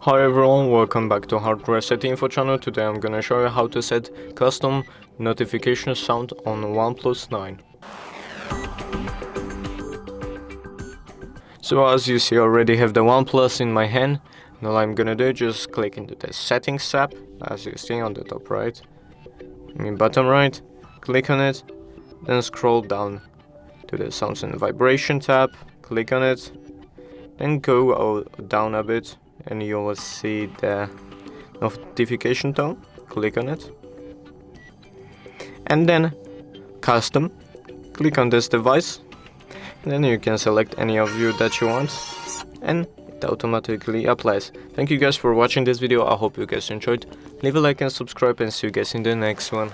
Hi everyone, welcome back to HardReset.Info channel. Today I'm gonna show you how to set custom notification sound on OnePlus 9. So as you see, I already have the OnePlus in my hand. Now all I'm gonna do, just click into the settings tab, as you see on the top right, bottom right, click on it, then scroll down to the sounds and vibration tab, click on it, then go down a bit and you will see the notification tone. Click on it and then custom, click on this device, and then you can select any of you that you want and it automatically applies. Thank you guys for watching this video. I hope you guys enjoyed. Leave a like and subscribe and see you guys in the next one.